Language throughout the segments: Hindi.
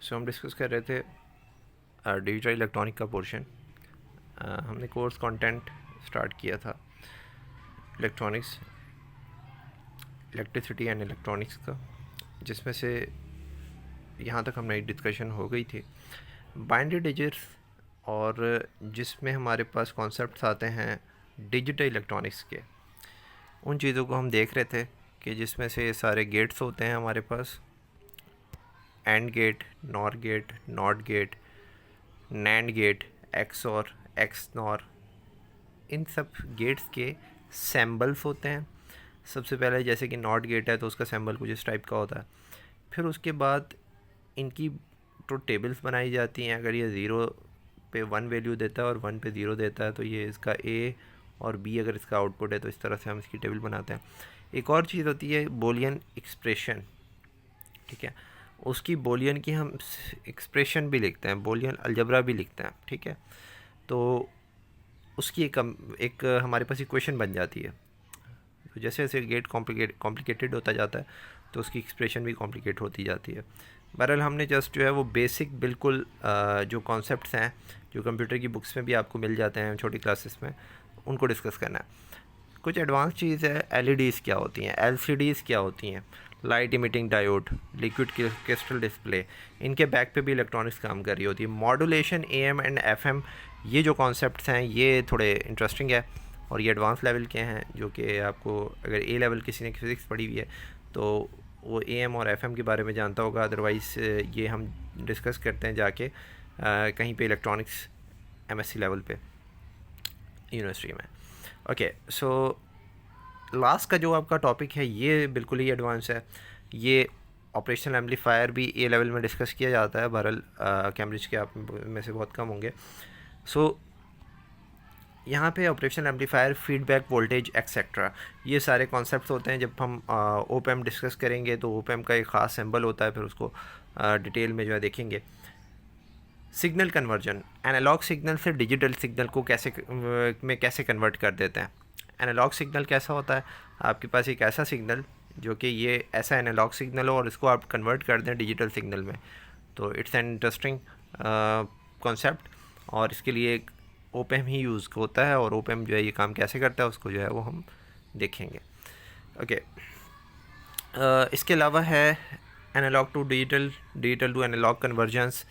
सो हम डिस्कस कर रहे थे डिजिटल इलेक्ट्रॉनिक का पोर्शन। हमने कोर्स कंटेंट स्टार्ट किया था इलेक्ट्रॉनिक्स, इलेक्ट्रिसिटी एंड इलेक्ट्रॉनिक्स का, जिसमें से यहाँ तक हमारी डिस्कशन हो गई थी बाइनरी डिजिट्स, और जिसमें हमारे पास कॉन्सेप्ट्स आते हैं डिजिटल इलेक्ट्रॉनिक्स के। उन चीज़ों को हम देख रहे थे कि जिसमें से सारे गेट्स होते हैं हमारे पास, and gate, nor gate, not gate, nand gate, XOR XNOR. इन सब गेट्स के सैम्बल्स होते हैं। सबसे पहले जैसे कि नॉट गेट है तो उसका सैम्बल कुछ इस टाइप का होता है। फिर उसके बाद इनकी तो टेबल्स बनाई जाती हैं। अगर ये 0 पे 1 वैल्यू देता है और 1 पे 0 देता है तो ये इसका ए, और बी अगर इसका आउटपुट है तो इस तरह से हम इसकी टेबल बनाते हैं। एक और चीज़ होती है बोलियन एक्सप्रेशन, ठीक है। उसकी बोलियन की हम एक्सप्रेशन भी लिखते हैं, बोलियन अलजबरा भी लिखते हैं, ठीक है। तो उसकी एक हमारे पास इक्वेशन बन जाती है। तो जैसे जैसे गेट कॉम्प्लिकेटेड होता जाता है तो उसकी एक्सप्रेशन भी कॉम्प्लिकेट होती जाती है। बहरहाल हमने जस्ट जो है वो बेसिक बिल्कुल जो कॉन्सेप्ट्स हैं जो कंप्यूटर की बुक्स में भी आपको मिल जाते हैं छोटी क्लासेस में, उनको डिस्कस करना है। कुछ एडवांस चीज़ है, एलईडीज़ क्या होती हैं, एलसीडीज़ क्या होती हैं, light emitting diode, liquid crystal display, इनके बैक पे भी इलेक्ट्रॉनिक्स काम कर रही होती है। मॉड्यूलेशन, एएम एंड एफएम, ये जो कॉन्सेप्ट्स हैं ये थोड़े इंटरेस्टिंग है और ये एडवांस लेवल के हैं, जो कि आपको अगर ए लेवल किसी ने फिज़िक्स पढ़ी हुई है तो वो एएम और एफएम के बारे में जानता होगा। अदरवाइज़ ये हम डिस्कस करते हैं जाके कहीं पे इलेक्ट्रॉनिक्स एमएससी लेवल पे यूनिवर्सिटी में। ओके, सो लास्ट का जो आपका टॉपिक है ये बिल्कुल ही एडवांस है। ये ऑपरेशनल एम्पलीफायर भी ए लेवल में डिस्कस किया जाता है, बहरहाल कैम्ब्रिज के आप में से बहुत कम होंगे। सो यहाँ पे operational amplifier, feedback voltage etcetera, ये सारे कॉन्सेप्ट्स होते हैं। जब हम ओपैम डिस्कस करेंगे तो ओपैम का एक ख़ास सिंबल होता है, फिर उसको डिटेल में जो है देखेंगे। सिग्नल कन्वर्जन, एनालॉग सिग्नल से डिजिटल सिग्नल को कैसे कन्वर्ट कर देते हैं। एनालॉग सिग्नल कैसा होता है, आपके पास एक ऐसा सिग्नल जो कि ये ऐसा एनालॉग सिग्नल हो और इसको आप कन्वर्ट कर दें डिजिटल सिग्नल में, तो इट्स एन इंटरेस्टिंग कॉन्सेप्ट। और इसके लिए एक ओपैम ही यूज़ होता है, और ओपैम जो है ये काम कैसे करता है उसको जो है वो हम देखेंगे। ओके, इसके अलावा है analogue to digital, digital to analogue convergence,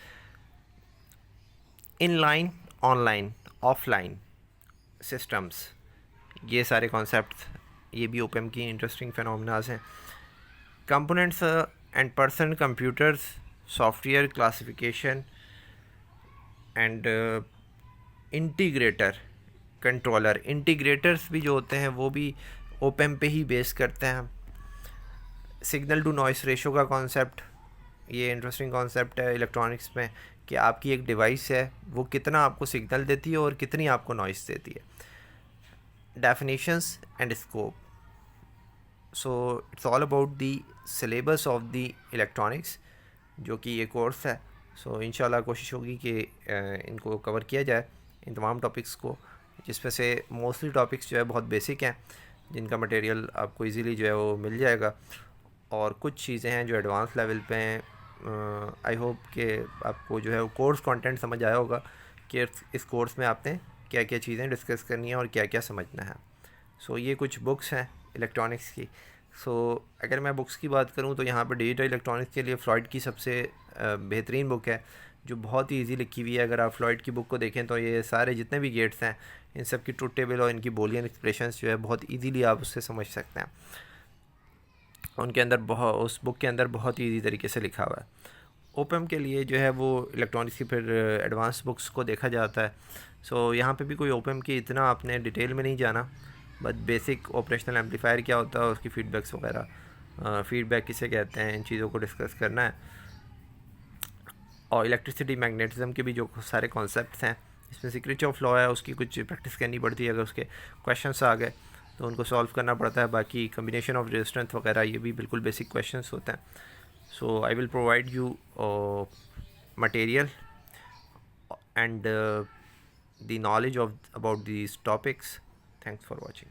inline, online, offline systems, ये सारे कॉन्सेप्ट्स ये भी ओपैम की इंटरेस्टिंग फिनोमेनास हैं। Components and person computers, software classification and integrator, controller. Integrators भी जो होते हैं वो भी ओपैम पे ही बेस करते हैं। सिग्नल टू नॉइस रेशो का कॉन्सेप्ट, ये इंटरेस्टिंग कॉन्सेप्ट है इलेक्ट्रॉनिक्स में, कि आपकी एक डिवाइस है वो कितना आपको सिग्नल देती है और कितनी आपको नॉइस देती है। Definitions and scope, so it's all about the syllabus of the electronics, जो कि ये कोर्स है। सो इंशाल्लाह कोशिश होगी कि इनको कवर किया जाए, इन तमाम टॉपिक्स को, जिसमें से मोस्टली टॉपिक्स जो है बहुत बेसिक हैं, जिनका मटेरियल आपको इजीली जो है वो मिल जाएगा, और कुछ चीज़ें हैं जो एडवांस लेवल पे हैं। आई होप कि आपको जो है वो कोर्स कंटेंट समझ आया होगा कि इस कोर्स में आपने क्या क्या चीज़ें डिस्कस करनी है और क्या क्या समझना है। सो ये कुछ बुक्स हैं इलेक्ट्रॉनिक्स की। सो अगर मैं बुक्स की बात करूं तो यहाँ पर डिजिटल इलेक्ट्रॉनिक्स के लिए फ्लॉयड की सबसे बेहतरीन बुक है, जो बहुत ही ईजी लिखी हुई है। अगर आप फ्लॉयड की बुक को देखें तो ये सारे जितने भी गेट्स हैं इन सब की ट्रुथ टेबल और इनकी बोलियन एक्सप्रेशंस जो है बहुत ईजीली आप उससे समझ सकते हैं। उनके अंदर उस बुक के अंदर बहुत ही ईजी तरीके से लिखा हुआ है। ओपैम के लिए जो है वो इलेक्ट्रॉनिक्स की फिर एडवांस बुक्स को देखा जाता है। सो यहाँ पे भी कोई ओपैम की इतना आपने डिटेल में नहीं जाना, बट बेसिक ऑपरेशनल एम्पलीफायर क्या होता है, उसकी फीडबैक्स वगैरह, फीडबैक किसे कहते हैं, इन चीज़ों को डिस्कस करना है। और इलेक्ट्रिसिटी, मैग्नेटिज्म के भी जो सारे कॉन्सेप्ट्स हैं, इसमें से किरचॉफ लॉ है, उसकी कुछ प्रैक्टिस करनी पड़ती है। अगर उसके क्वेश्चंस आ गए तो उनको सॉल्व करना पड़ता है। बाकी कम्बिनेशन ऑफ रेजिस्टेंस वगैरह ये भी बिल्कुल बेसिक क्वेश्चंस होते हैं। So I will provide you material and the knowledge of about these topics. Thanks for watching.